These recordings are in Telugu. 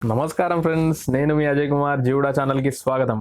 నమస్కారం ఫ్రెండ్స్, నేను మీ అజయ్ కుమార్. జీవుడా ఛానల్కి స్వాగతం.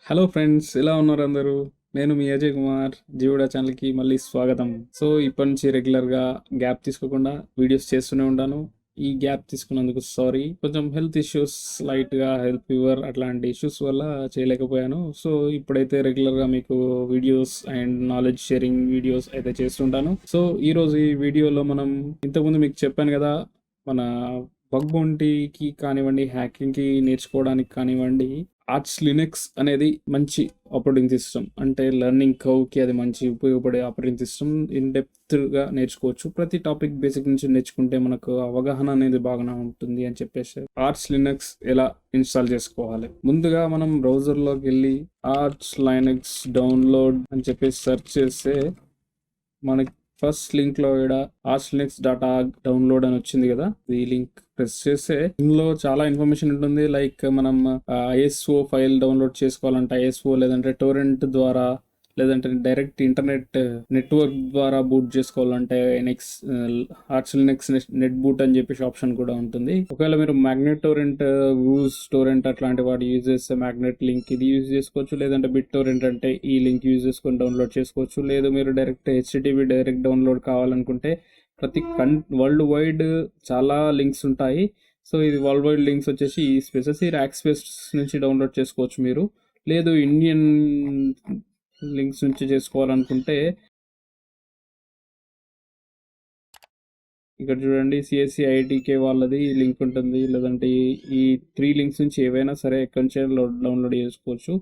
హలో ఫ్రెండ్స్, ఎలా ఉన్నారు అందరూ? నేను మీ అజయ్ కుమార్. జీవుడా ఛానల్కి మళ్ళీ స్వాగతం. సో ఇప్పటి నుంచి రెగ్యులర్గా గ్యాప్ తీసుకోకుండా వీడియోస్ చేస్తూనే ఉంటాను. ఈ గ్యాప్ తీసుకున్నందుకు సారీ. కొంచెం హెల్త్ ఇష్యూస్, లైట్గా హెల్త్ ఫీవర్ అట్లాంటి ఇష్యూస్ వల్ల చేయలేకపోయాను. సో ఇప్పుడైతే రెగ్యులర్గా మీకు videos and knowledge sharing videos అయితే చేస్తుంటాను. సో ఈరోజు ఈ వీడియోలో మనం ఇంతకుముందు మీకు చెప్పాను కదా, మన బగ్ బౌంటీకి కానివ్వండి, హ్యాకింగ్కి నేర్చుకోవడానికి కానివ్వండి, ఆర్చ్ లినక్స్ అనేది మంచి ఆపరేటింగ్ సిస్టమ్. అంటే లెర్నింగ్ కర్వ్కి అది మంచి ఉపయోగపడే ఆపరేటింగ్ సిస్టమ్. ఇన్ డెప్త్గా నేర్చుకోవచ్చు. ప్రతి టాపిక్ బేసిక్ నుంచి నేర్చుకుంటే మనకు అవగాహన అనేది బాగానే ఉంటుంది అని చెప్పేసి ఆర్చ్ లినక్స్ ఎలా ఇన్స్టాల్ చేసుకోవాలి. ముందుగా మనం బ్రౌజర్లోకి వెళ్ళి ఆర్చ్ లైనక్స్ డౌన్లోడ్ అని చెప్పేసి సెర్చ్ చేస్తే మనకి ఫస్ట్ లింక్ లో ఇక్కడ archlinux.org డౌన్లోడ్ అని వచ్చింది కదా, ఈ లింక్ ప్రెస్ చేస్తే ఇందులో చాలా ఇన్ఫర్మేషన్ ఉంటుంది. లైక్ మనం ఐఎస్ఓ ఫైల్ డౌన్లోడ్ చేసుకోవాలంటే ఐఎస్ఓ, లేదంటే టోరెంట్ ద్వారా, లేదంటే డైరెక్ట్ ఇంటర్నెట్ నెట్వర్క్ ద్వారా బూట్ చేసుకోవాలంటే ఆర్చ్ లినక్స్ నెట్ బూట్ అని చెప్పేసి ఆప్షన్ కూడా ఉంటుంది. ఒకవేళ మీరు మ్యాగ్నెట్ టోరెంట్, గూస్ టోరెంట్ అట్లాంటి వాటి యూజ్ చేస్తే మ్యాగ్నెట్ లింక్ ఇది యూజ్ చేసుకోవచ్చు. లేదంటే బిట్ టోరెంట్ అంటే ఈ లింక్ యూజ్ చేసుకొని డౌన్లోడ్ చేసుకోవచ్చు. లేదు మీరు డైరెక్ట్ హెచ్టిటిపి డైరెక్ట్ డౌన్లోడ్ కావాలనుకుంటే ప్రతి వరల్డ్ వైడ్ చాలా లింక్స్ ఉంటాయి. సో ఇది వరల్డ్ వైడ్ లింక్స్ వచ్చేసి ఈ స్పేసెస్, ఈ ర్యాక్ స్పేస్ నుంచి డౌన్లోడ్ చేసుకోవచ్చు మీరు. లేదు ఇండియన్ లింక్స్ నుంచి చేసుకోవాలనుకుంటే ఇక్కడ చూడండి, సిఎస్సి ఐఐటికే వాళ్ళది లింక్ ఉంటుంది. లేదంటే ఈ 3 లింక్స్ నుంచి ఏవైనా సరే ఎక్కడి నుంచి డౌన్లోడ్ చేసుకోవచ్చు.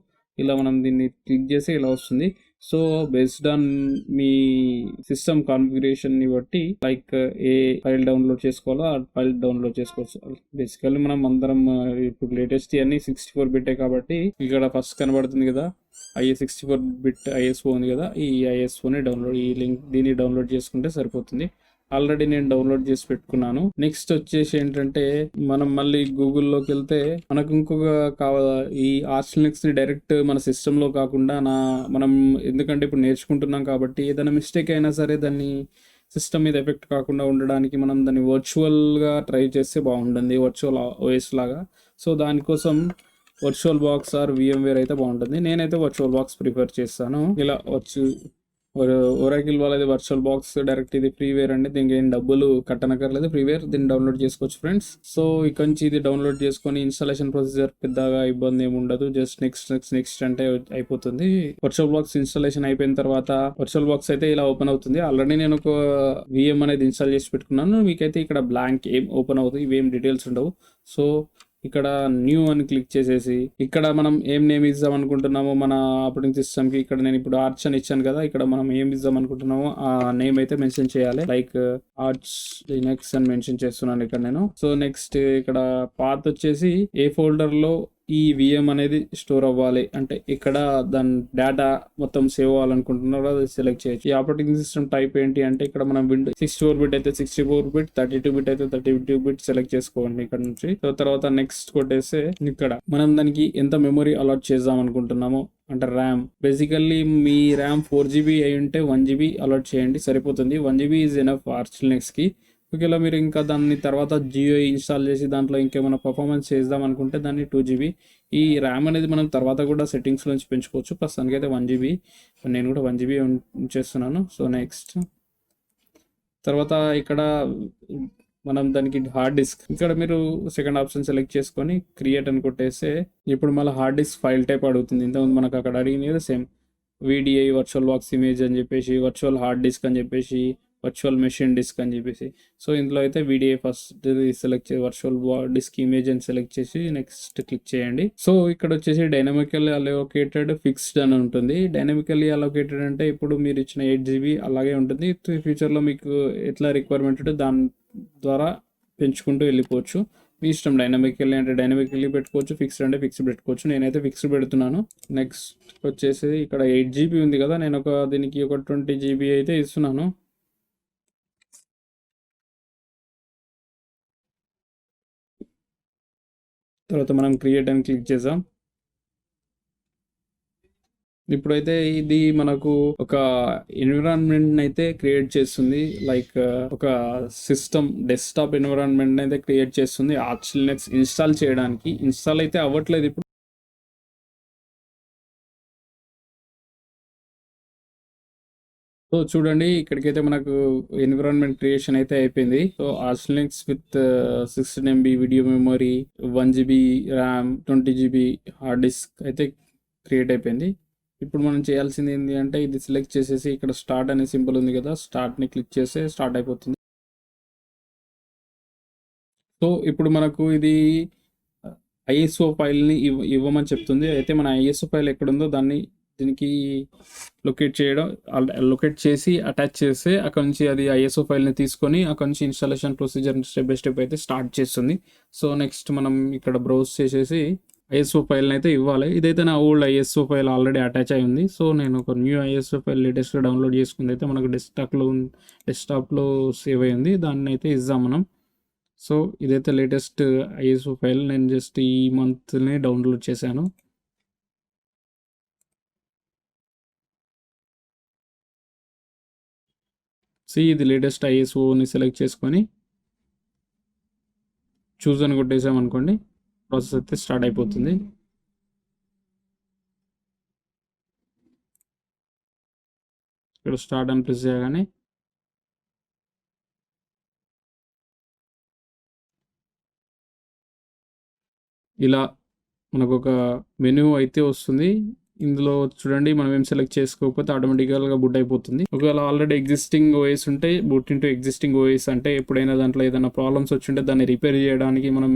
ఇలా మనం దీన్ని క్లిక్ చేసి ఇలా వస్తుంది. సో బేస్డ్ ఆన్ మీ సిస్టమ్ కాన్ఫిగరేషన్ని బట్టి లైక్ ఏ ఫైల్ డౌన్లోడ్ చేసుకోవాలో ఆ ఫైల్ డౌన్లోడ్ చేసుకోవచ్చు. బేసికల్లీ మనం అందరం ఇప్పుడు లేటెస్ట్ అన్ని 64 బిట్టే కాబట్టి ఇక్కడ ఫస్ట్ కనబడుతుంది కదా, 64 బిట్ ఐఎస్ఓ ఉంది కదా, ఈ ఐఎస్ఓని డౌన్లోడ్, ఈ లింక్ దీన్ని డౌన్లోడ్ చేసుకుంటే సరిపోతుంది. ఆల్రెడీ నేను డౌన్లోడ్ చేసి పెట్టుకున్నాను. నెక్స్ట్ వచ్చేసి ఏంటంటే, మనం మళ్ళీ గూగుల్లోకి వెళ్తే మనకు ఇంకొక ఈ ఆర్చ్ లినక్స్ ని డైరెక్ట్ మన సిస్టంలో కాకుండా మనం ఎందుకంటే ఇప్పుడు నేర్చుకుంటున్నాం కాబట్టి ఏదైనా మిస్టేక్ అయినా సరే దాన్ని సిస్టమ్ మీద ఎఫెక్ట్ కాకుండా ఉండడానికి మనం దాన్ని వర్చువల్గా ట్రై చేస్తే బాగుంటుంది, వర్చువల్ ఓఎస్ లాగా. సో దానికోసం వర్చువల్ బాక్స్ ఆర్ VMware అయితే బాగుంటుంది. నేనైతే వర్చువల్ బాక్స్ ప్రిఫర్ చేస్తాను. ఇలా ఒరాకిల్ వాళ్ళది వర్చువల్ బాక్స్ డైరెక్ట్, ఇది ఫ్రీవేర్ అండి. దీనికి ఏం డబ్బులు కట్టనక్కర్లేదు, ఫ్రీవేర్. దీన్ని డౌన్లోడ్ చేసుకోవచ్చు ఫ్రెండ్స్. సో ఇక్కడ నుంచి ఇది డౌన్లోడ్ చేసుకొని ఇన్స్టాలేషన్ ప్రొసీజర్ పెద్దగా ఇబ్బంది ఏమి ఉండదు. జస్ట్ నెక్స్ట్ అంటే అయిపోతుంది. వర్చువల్ బాక్స్ ఇన్స్టాలేషన్ అయిపోయిన తర్వాత వర్చువల్ బాక్స్ అయితే ఇలా ఓపెన్ అవుతుంది. ఆల్రెడీ నేను ఒక VM అనేది ఇన్స్టాల్ చేసి పెట్టుకున్నాను. మీకైతే ఇక్కడ బ్లాంక్ ఏం ఓపెన్ అవుతుంది, ఇవేం డీటెయిల్స్ ఉండవు. సో ఇక్కడ న్యూ అని క్లిక్ చేసేసి ఇక్కడ మనం ఏం నేమ్ ఇద్దాం అనుకుంటున్నామో మన ఆపరేటింగ్ సిస్టమ్కి, ఇక్కడ నేను ఇప్పుడు ఆర్చ్ అని ఇచ్చాను కదా, ఇక్కడ మనం ఏం ఇద్దాం అనుకుంటున్నామో ఆ నేమ్ అయితే మెన్షన్ చేయాలి. లైక్ ఆర్చ్ లినక్స్ అని మెన్షన్ చేస్తున్నాను ఇక్కడ నేను. సో నెక్స్ట్ ఇక్కడ పాత్ వచ్చేసి ఏ ఫోల్డర్ లో ఈ VM అనేది స్టోర్ అవ్వాలి అంటే ఇక్కడ దాని డేటా మొత్తం సేవ్ అవ్వాలనుకుంటున్నారో అది సెలెక్ట్ చేయొచ్చు. ఈ ఆపరేటింగ్ సిస్టమ్ టైప్ ఏంటి అంటే ఇక్కడ మనం 64 బిట్ అయితే 64 బిట్, 32 బిట్ అయితే 32 బిట్ సెలెక్ట్ చేసుకోండి ఇక్కడ నుంచి. తర్వాత నెక్స్ట్ కొట్టేస్తే ఇక్కడ మనం దానికి ఎంత మెమరీ అలాట్ చేద్దాం అనుకుంటున్నామో అంటే ర్యామ్, బేసికల్లీ మీ ర్యామ్ 4GB అయి ఉంటే 1GB అలాట్ చేయండి సరిపోతుంది. 1GB is enough arch Linux కి. ఒకవేళ మీరు ఇంకా దాన్ని తర్వాత GUI ఇన్స్టాల్ చేసి దాంట్లో ఇంకేమైనా పర్ఫార్మెన్స్ చేద్దాం అనుకుంటే దాన్ని 2GB. ఈ ర్యామ్ అనేది మనం తర్వాత కూడా సెట్టింగ్స్ నుంచి పెంచుకోవచ్చు. ప్రస్తుతానికి అయితే 1GB, నేను కూడా 1GB ఉంచేస్తున్నాను. సో నెక్స్ట్ తర్వాత ఇక్కడ మనం దానికి హార్డ్ డిస్క్, ఇక్కడ మీరు సెకండ్ ఆప్షన్ సెలెక్ట్ చేసుకొని క్రియేట్ అని కొట్టేస్తే ఇప్పుడు మళ్ళీ హార్డ్ డిస్క్ ఫైల్ టైప్ అడుగుతుంది. ఇంతకుముందు మనకు అక్కడ అడిగింది కదా same, VDI virtual box image అని చెప్పేసి, వర్చువల్ హార్డ్ డిస్క్ అని చెప్పేసి, వర్చువల్ మెషిన్ డిస్క్ అని చెప్పేసి. సో ఇందులో అయితే VDI ఫస్ట్ సెలెక్ట్ చేసి వర్చువల్ డిస్క్ ఇమేజ్ అని సెలెక్ట్ చేసి నెక్స్ట్ క్లిక్ చేయండి. సో ఇక్కడ వచ్చేసి డైనమికల్లీ అలోకేటెడ్ ఫిక్స్డ్ అని ఉంటుంది. డైనమికల్లీ అలోకేటెడ్ అంటే ఇప్పుడు మీరు ఇచ్చిన 8GB అలాగే ఉంటుంది. ఫ్యూచర్లో మీకు ఎట్లా రిక్వైర్మెంట్ ఉంటే దాని ద్వారా పెంచుకుంటూ వెళ్ళిపోవచ్చు. మీ ఇష్టం. డైనమికల్లీ అంటే డైనమికల్లీ పెట్టుకోవచ్చు, ఫిక్స్డ్ అంటే ఫిక్స్డ్ పెట్టుకోవచ్చు. నేనైతే ఫిక్స్డ్ పెడుతున్నాను. నెక్స్ట్ వచ్చేసి ఇక్కడ 8GB ఉంది కదా, నేను దీనికి ఒక 20GB అయితే ఇస్తున్నాను. తర్వాత మనం క్రియేట్ అని క్లిక్ చేద్దాం. ఇప్పుడైతే ఇది మనకు ఒక ఎన్విరాన్మెంట్ అయితే క్రియేట్ చేస్తుంది, లైక్ ఒక సిస్టమ్ డెస్క్టాప్ ఎన్విరాన్మెంట్ అయితే క్రియేట్ చేస్తుంది ఆర్చ్ లినక్స్ ఇన్స్టాల్ చేయడానికి. ఇన్స్టాల్ అయితే అవ్వట్లేదు ఇప్పుడు. సో చూడండి, ఇక్కడికైతే మనకు ఎన్విరాన్మెంట్ క్రియేషన్ అయితే అయిపోయింది. So arch Linux with 16 MB video memory, 1 GB RAM, 20 GB hard disk అయితే క్రియేట్ అయిపోయింది. ఇప్పుడు మనం చేయాల్సింది ఏంటి అంటే ఇది సెలెక్ట్ చేసేసి ఇక్కడ స్టార్ట్ అనే సింబల్ ఉంది కదా, స్టార్ట్ని క్లిక్ చేస్తే స్టార్ట్ అయిపోతుంది. సో ఇప్పుడు మనకు ఇది ఐఎస్ఓ ఫైల్ని ఇవ్వమని చెప్తుంది. అయితే మన ఐఎస్ఓ ఫైల్ ఎక్కడుందో దీనికి లొకేట్ చేసి అటాచ్ చేస్తే అక్కడ నుంచి అది ఐఎస్ఓ ఫైల్ని తీసుకొని అక్కడ నుంచి installation procedure step by step అయితే స్టార్ట్ చేస్తుంది. సో నెక్స్ట్ మనం ఇక్కడ బ్రౌజ్ చేసేసి ఐఎస్ఓ ఫైల్ని అయితే ఇవ్వాలి. ఇదైతే నా old ISO file already attach అయి ఉంది. సో నేను ఒక న్యూ ఐఎస్ఓ ఫైల్ లేటెస్ట్గా డౌన్లోడ్ చేసుకుంది అయితే మనకు డెస్క్టాప్లో సేవ్ అయ్యింది, దాన్ని అయితే ఇద్దాం మనం. సో ఇదైతే లేటెస్ట్ ఐఎస్ఓ ఫైల్, నేను జస్ట్ ఈ మంత్ని డౌన్లోడ్ చేశాను. ఇది లేటెస్ట్ ఐఎస్ఓని సెలెక్ట్ చేసుకొని చూస్ అని కొట్టేసామనుకోండి, ప్రాసెస్ అయితే స్టార్ట్ అయిపోతుంది. ఇక్కడ స్టార్ట్ అని ప్రెస్ చేయగానే ఇలా మనకు ఒక మెనూ అయితే వస్తుంది. ఇందులో చూడండి, మనం ఏం సెలెక్ట్ చేసుకోకపోతే ఆటోమేటిక్గా బూట్ అయిపోతుంది. ఒకవేళ ఆల్రెడీ ఎగ్జిస్టింగ్ ఓఎస్ ఉంటే బూట్ ఇంటూ ఎగ్జిస్టింగ్ ఓఎస్ అంటే ఎప్పుడైనా దాంట్లో ఏదైనా ప్రాబ్లమ్స్ వచ్చింటే దాన్ని రిపేర్ చేయడానికి మనం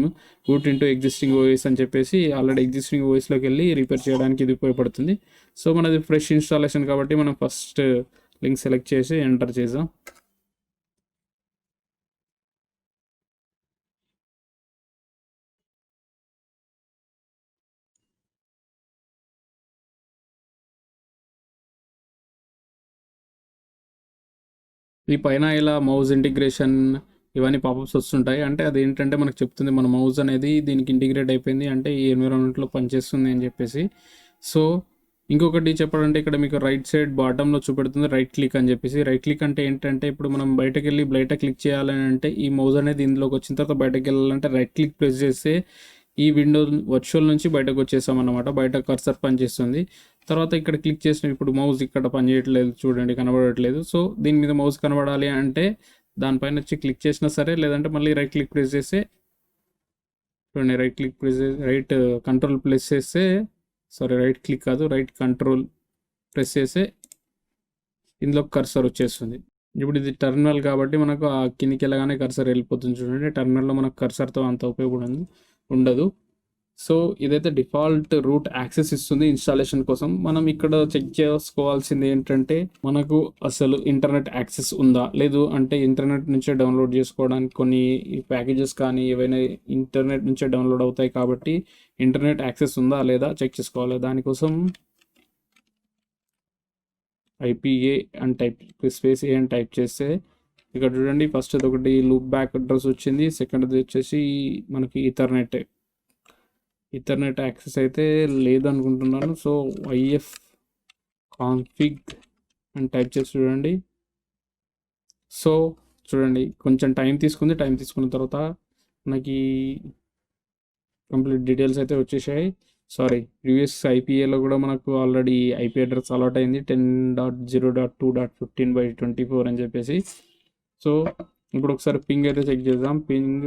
బూట్ ఇంటూ ఎగ్జిస్టింగ్ ఓఎస్ అని చెప్పేసి ఆల్రెడీ ఎగ్జిస్టింగ్ ఓఎస్లోకి వెళ్ళి రిపేర్ చేయడానికి ఇది ఉపయోగపడుతుంది. సో మనది ఫ్రెష్ ఇన్స్టాలేషన్ కాబట్టి మనం ఫస్ట్ లింక్ సెలెక్ట్ చేసి ఎంటర్ చేసాం. ఈ పైన ఇలా మౌజ్ ఇంటిగ్రేషన్ ఇవన్నీ పాపప్స్ వస్తుంటాయి. అంటే అది ఏంటంటే మనకు చెప్తుంది మన మౌజ్ అనేది దీనికి ఇంటిగ్రేట్ అయిపోయింది, అంటే ఈ ఎన్విరాన్మెంట్లో పనిచేస్తుంది అని చెప్పేసి. సో ఇంకొకటి చెప్పాలంటే ఇక్కడ మీకు రైట్ సైడ్ బాటంలో చూపెడుతుంది రైట్ క్లిక్ అని చెప్పేసి. రైట్ క్లిక్ అంటే ఏంటంటే ఇప్పుడు మనం బయట క్లిక్ చేయాలని అంటే ఈ మౌజ్ అనేది ఇందులోకి వచ్చిన తర్వాత బయటకు వెళ్ళాలంటే రైట్ క్లిక్ ప్రెస్ చేస్తే ఈ విండో వర్చువల్ నుంచి బయటకు వచ్చేసాం అన్నమాట. బయట కర్సర్ పనిచేస్తుంది. తర్వాత ఇక్కడ క్లిక్ చేసిన ఇప్పుడు మౌజ్ ఇక్కడ పనిచేయట్లేదు, చూడండి కనబడట్లేదు. సో దీని మీద మౌజ్ కనబడాలి అంటే దానిపైన వచ్చి క్లిక్ చేసినా సరే, లేదంటే మళ్ళీ రైట్ క్లిక్ ప్రెస్ చేస్తే చూడండి, రైట్ కంట్రోల్ ప్రెస్ చేస్తే రైట్ క్లిక్ కాదు, రైట్ కంట్రోల్ ప్రెస్ చేస్తే ఇందులో కర్సర్ వచ్చేస్తుంది. ఇప్పుడు ఇది టర్మినల్ కాబట్టి మనకు ఆ కిందికి వెళ్ళగానే కర్సర్ వెళ్ళిపోతుంది. చూడండి, టర్మినల్లో మనకు కర్సర్తో అంత ఉపయోగం ఉండదు. సో ఇదైతే డిఫాల్ట్ రూట్ యాక్సెస్ ఇస్తుంది ఇన్స్టాలేషన్ కోసం. మనం ఇక్కడ చెక్ చేసుకోవాల్సింది ఏంటంటే మనకు అసలు ఇంటర్నెట్ యాక్సెస్ ఉందా లేదు అంటే ఇంటర్నెట్ నుంచే డౌన్లోడ్ చేసుకోవడానికి కొన్ని ప్యాకేజెస్ కానీ ఏవైనా ఇంటర్నెట్ నుంచే డౌన్లోడ్ అవుతాయి కాబట్టి ఇంటర్నెట్ యాక్సెస్ ఉందా లేదా చెక్ చేసుకోవాలి. దానికోసం IPA అని స్పేస్ ఏ అని టైప్ చేస్తే ఇక్కడ చూడండి, ఫస్ట్ ఒకటి లూప్ బ్యాక్ అడ్రస్ వచ్చింది, సెకండ్ది వచ్చేసి మనకి ఈథర్నెట్ యాక్సెస్ అయితే లేదనుకుంటున్నాను. సో IF కాన్ఫిగ్ అని టైప్ చేసి చూడండి. సో చూడండి, కొంచెం టైం తీసుకున్న తర్వాత మనకి కంప్లీట్ డీటెయిల్స్ అయితే వచ్చేసాయి. ప్రీవియస్ IPAలో కూడా మనకు ఆల్రెడీ IP అడ్రస్ అలాట్ అయింది 10.0.2.15/24 అని చెప్పేసి. సో ఇప్పుడు ఒకసారి పింగ్ అయితే చెక్ చేద్దాం. Ping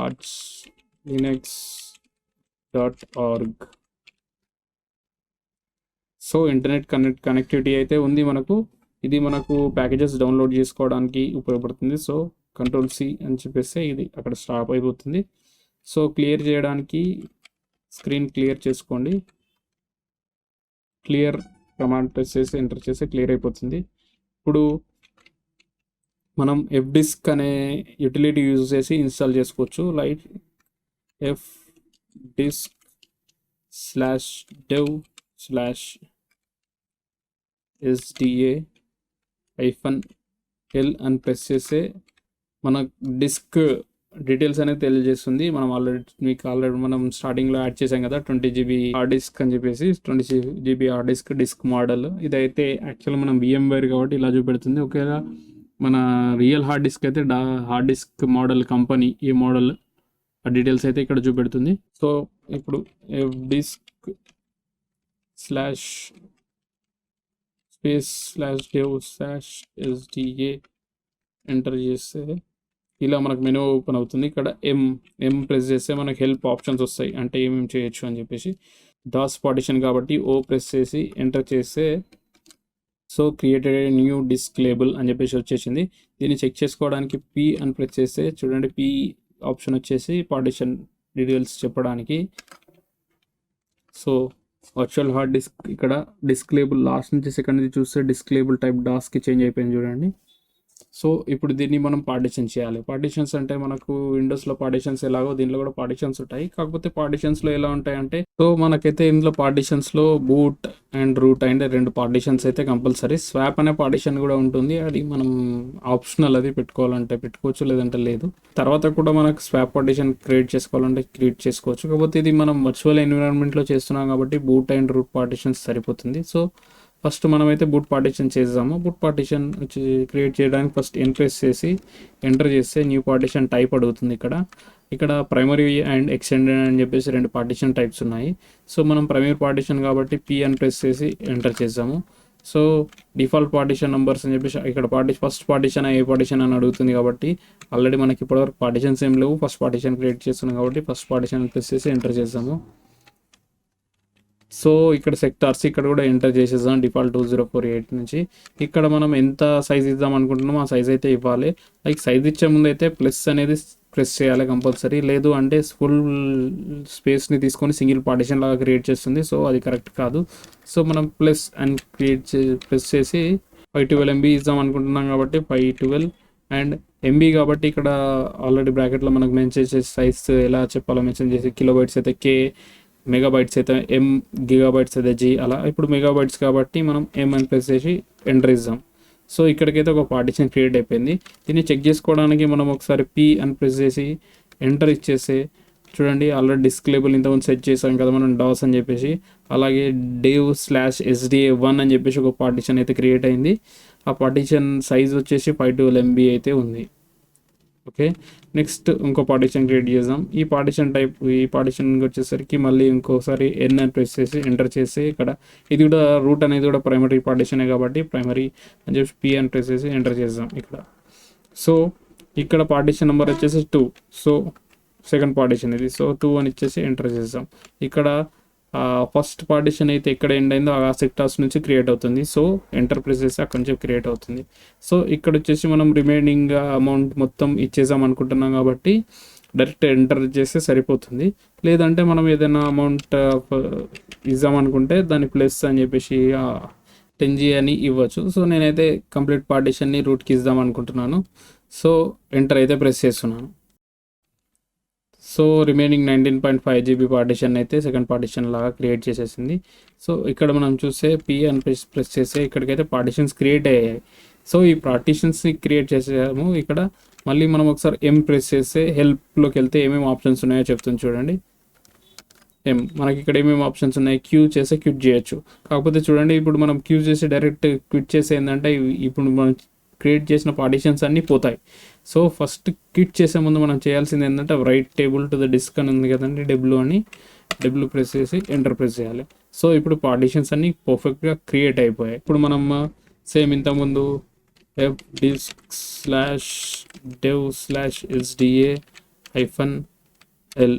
archlinux.org. So internet connectivity అయితే ఉంది మనకు. ఇది మనకు ప్యాకేజెస్ డౌన్లోడ్ చేసుకోవడానికి ఉపయోగపడుతుంది. సో Ctrl+C అని చెప్పేస్తే ఇది అక్కడ స్టాప్ అయిపోతుంది. సో క్లియర్ చేయడానికి స్క్రీన్ క్లియర్ చేసుకోండి. క్లియర్ కమాండ్ ప్రెస్ చేసి ఎంటర్ చేస్తే క్లియర్ అయిపోతుంది. ఇప్పుడు మనం fdisk అనే యూటిలిటీ యూజ్ చేసి ఇన్స్టాల్ చేసుకోవచ్చు. లైక్ fdisk/dev/sda-l అని ప్రెస్ చేస్తే మన డిస్క్ డీటెయిల్స్ అనేది తెలియజేస్తుంది. మనం ఆల్రెడీ మనం స్టార్టింగ్లో యాడ్ చేసాం కదా 20 GB హార్డ్ డిస్క్ అని చెప్పేసి 20 GB హార్డ్ డిస్క్ మోడల్. ఇదైతే యాక్చువల్ మనం VMware కాబట్టి ఇలా చూపెడుతుంది. ఒకవేళ మన రియల్ హార్డ్ డిస్క్ అయితే హార్డ్ డిస్క్ మోడల్ కంపెనీ ఈ మోడల్ ఆ డీటెయిల్స్ అయితే ఇక్కడ చూపెడుతుంది. సో ఇప్పుడు disk slash space slash dev slash SDA enter చేస్తే ఇలా మనకు మెనూ ఓపెన్ అవుతుంది. ఇక్కడ ఎం ప్రెస్ చేస్తే మనకు హెల్ప్ ఆప్షన్స్ వస్తాయి, అంటే ఏమేమి చేయొచ్చు అని చెప్పేసి. దాస్ పార్టిషన్ కాబట్టి ఓ ప్రెస్ చేసి ఎంటర్ చేస్తే so created new disk label అని చెప్పేసి వచ్చేసింది. దీన్ని చెక్ చేసుకోవడానికి పి అని ప్రెస్ చేస్తే చూడండి పి ఆప్షన్ వచ్చేసి పార్టిషన్ డీటెయిల్స్ చెప్పడానికి. సో వర్చువల్ హార్డ్ డిస్క్ ఇక్కడ డిస్క్ లేబుల్ లాస్ట్ నుంచి సెకండ్ నుంచి చూస్తే డిస్క్ లేబుల్ టైప్ డాస్కి చేంజ్ అయిపోయింది చూడండి. సో ఇప్పుడు దీన్ని మనం పార్టిషన్ చేయాలి. పార్టిషన్స్ అంటే మనకు విండోస్లో పార్టిషన్స్ ఎలాగో దీనిలో కూడా పార్టిషన్స్ ఉంటాయి. కాకపోతే పార్టిషన్స్లో ఎలా ఉంటాయంటే సో మనకైతే ఇందులో పార్టిషన్స్లో boot and root and 2 partitions అయితే కంపల్సరీ. స్వాప్ అనే పార్టిషన్ కూడా ఉంటుంది, అది మనం ఆప్షనల్, అది పెట్టుకోవాలంటే పెట్టుకోవచ్చు లేదంటే లేదు. తర్వాత కూడా మనకు స్వాప్ పార్టిషన్ క్రియేట్ చేసుకోవాలంటే క్రియేట్ చేసుకోవచ్చు. కాకపోతే ఇది మనం వర్చువల్ ఎన్విరాన్మెంట్లో చేస్తున్నాం కాబట్టి బూట్ అండ్ రూట్ పార్టిషన్స్ సరిపోతుంది. సో ఫస్ట్ మనమైతే బూట్ పార్టిషన్ చేద్దాము. బూట్ పార్టిషన్ వచ్చి క్రియేట్ చేయడానికి ఫస్ట్ ప్రెస్ చేసి ఎంటర్ చేస్తే న్యూ పార్టిషన్ టైప్ అడుగుతుంది. ఇక్కడ ప్రైమరీ అండ్ ఎక్స్టెండెడ్ అని చెప్పేసి 2 పార్టిషన్ టైప్స్ ఉన్నాయి. సో మనం ప్రైమరీ పార్టిషన్ కాబట్టి పి అని ప్రెస్ చేసి ఎంటర్ చేద్దాము. సో డిఫాల్ట్ పార్టిషన్ నంబర్స్ అని చెప్పేసి ఇక్కడ ఫస్ట్ పార్టిషన్ ఏ పార్టిషన్ అని అడుగుతుంది కాబట్టి ఆల్రెడీ మనకి ఇప్పటివరకు పార్టిషన్స్ ఏం లేవు. ఫస్ట్ పార్టిషన్ క్రియేట్ చేస్తున్నాం కాబట్టి ఫస్ట్ పార్టిషన్ ప్రెస్ చేసి ఎంటర్ చేద్దాము. సో ఇక్కడ సెక్టార్స్ ఇక్కడ కూడా ఎంటర్ చేసేద్దాం డిఫాల్ట్ 2048 నుంచి. ఇక్కడ మనం ఎంత సైజ్ ఇద్దాం అనుకుంటున్నామో ఆ సైజ్ అయితే ఇవ్వాలి. లైక్ సైజ్ ఇచ్చే ముందు అయితే ప్లస్ అనేది ప్రెస్ చేయాలి కంపల్సరీ, లేదు అంటే ఫుల్ స్పేస్ని తీసుకొని సింగిల్ పార్టిషన్ లాగా క్రియేట్ చేస్తుంది. సో అది కరెక్ట్ కాదు. సో మనం ప్లస్ అండ్ ప్రెస్ చేసి 512 MB ఇద్దాం అనుకుంటున్నాం కాబట్టి 512 అండ్ MB కాబట్టి ఇక్కడ ఆల్రెడీ బ్రాకెట్లో మనకు మెన్షన్ చేసే సైజ్ ఎలా చెప్పాలో మెన్షన్ చేసి కిలోబైట్స్ అయితే K, మెగాబైట్స్ అయితే M, గిగాబైట్స్ అయితే G, అలా. ఇప్పుడు మెగాబైట్స్ కాబట్టి మనం M అని ప్రెస్ చేసి ఎంటర్ ఇద్దాం. సో ఇక్కడికైతే ఒక పార్టిషన్ క్రియేట్ అయిపోయింది. దీన్ని చెక్ చేసుకోవడానికి మనం ఒకసారి P అని ప్రెస్ చేసి ఎంటర్ ఇచ్చేస్తే చూడండి ఆల్రెడీ డిస్క్ లేబుల్ ఇంతకుముందు సెట్ చేసాం కదా మనం డాస్ అని చెప్పేసి, అలాగే డేవ్ స్లాష్ SDA1 అని చెప్పేసి ఒక పార్టిషన్ అయితే క్రియేట్ అయింది. ఆ పార్టిషన్ సైజ్ వచ్చేసి 512 MB అయితే ఉంది. ఓకే, నెక్స్ట్ ఇంకో పార్టిషన్ క్రియేట్ చేద్దాం. ఈ పార్టిషన్ వచ్చేసరికి మళ్ళీ ఇంకోసారి N అని ప్రెస్ చేసి ఎంటర్ చేసి ఇక్కడ ఇది కూడా రూట్ అనేది కూడా ప్రైమరీ పార్టిషనే కాబట్టి ప్రైమరీ అని చెప్పి P అని ప్రెస్ చేసి ఎంటర్ చేద్దాం ఇక్కడ. సో ఇక్కడ పార్టిషన్ నెంబర్ వచ్చేసి 2. సో సెకండ్ పార్టిషన్ ఇది. సో 2 అని ఇచ్చేసి ఎంటర్ చేద్దాం. ఇక్కడ ఫస్ట్ పార్టిషన్ అయితే ఎక్కడ ఎండ్ అయిందో ఆ సెక్టార్స్ నుంచి క్రియేట్ అవుతుంది. సో ఎంటర్ ప్రెస్ చేసి అక్కడి నుంచి క్రియేట్ అవుతుంది. సో ఇక్కడ వచ్చేసి మనం రిమైనింగ్ అమౌంట్ మొత్తం ఇచ్చేసాం అనుకుంటున్నాం కాబట్టి డైరెక్ట్ ఎంటర్ చేస్తే సరిపోతుంది. లేదంటే మనం ఏదైనా అమౌంట్ ఇద్దామనుకుంటే దాన్ని ప్లస్ అని చెప్పేసి 10G అని ఇవ్వచ్చు. సో నేనైతే కంప్లీట్ పార్టిషన్ని రూట్కి ఇద్దాం అనుకుంటున్నాను. సో ఎంటర్ అయితే ప్రెస్ చేస్తున్నాను. సో రిమైనింగ్ 19.5 GB పార్టిషన్ అయితే సెకండ్ పార్టిషన్ లాగా క్రియేట్ చేసేసింది. సో ఇక్కడ మనం చూస్తే P అని ప్రెస్ చేస్తే ఇక్కడికైతే పార్టిషన్స్ క్రియేట్ అయ్యాయి. సో ఈ పార్టిషన్స్ని క్రియేట్ చేసాము. ఇక్కడ మళ్ళీ మనం ఒకసారి M ప్రెస్ చేస్తే హెల్ప్లోకి వెళ్తే ఏమేమి ఆప్షన్స్ ఉన్నాయో చెప్తుంది చూడండి. మనకి ఇక్కడ ఏమేమి ఆప్షన్స్ ఉన్నాయి, క్యూ చేస్తే క్విట్ చేయొచ్చు. కాకపోతే చూడండి ఇప్పుడు మనం క్యూ చేసి డైరెక్ట్ క్విట్ చేస్తే ఏంటంటే ఇప్పుడు మనం క్రియేట్ చేసిన పార్టిషన్స్ అన్నీ పోతాయి. సో ఫస్ట్ క్విట్ చేసే ముందు మనం చేయాల్సింది ఏంటంటే write table to the disk అని ఉంది కదండి, డబ్ల్యూ ప్రెస్ చేసి ఎంటర్ ప్రెస్ చేయాలి. సో ఇప్పుడు పార్టిషన్స్ అన్నీ పర్ఫెక్ట్గా క్రియేట్ అయిపోయాయి. ఇప్పుడు మనం సేమ్ ఇంతకుముందు disk slash dev slash SDA-L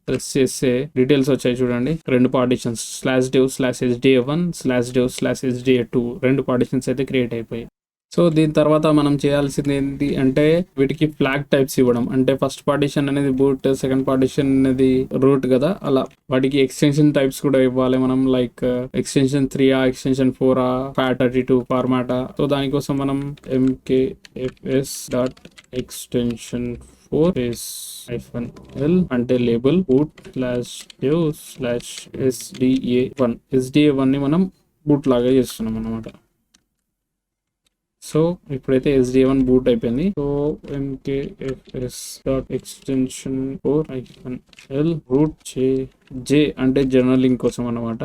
press చేస్తే డీటెయిల్స్ వచ్చాయి చూడండి. 2 partitions /dev /SDA1 /dev /SDA2 2 partitions అయితే క్రియేట్ అయిపోయాయి. సో దీని తర్వాత మనం చేయాల్సింది ఏంటి అంటే వీటికి ఫ్లాగ్ టైప్స్ ఇవ్వడం. అంటే ఫస్ట్ పార్టిషన్ అనేది బూట్, సెకండ్ పార్టిషన్ అనేది రూట్ కదా, అలా వాటికి ఎక్స్టెన్షన్ టైప్స్ కూడా ఇవ్వాలి మనం. లైక్ ఎక్స్టెన్షన్ 3 ఎక్స్టెన్షన్ 4 FAT32 ఫార్మాటా. సో దానికోసం మనం mkfs.extension 4-L అంటే లేబుల్ బూట్ /dev /SDA1 ని మనం బూట్ లాగా చేస్తున్నాం అన్నమాట. సో ఇప్పుడైతే SDA1 బూట్ అయిపోయింది. So mkfs dot extension 4-l root J అంటే జనరల్ లింక్ కోసం అన్నమాట.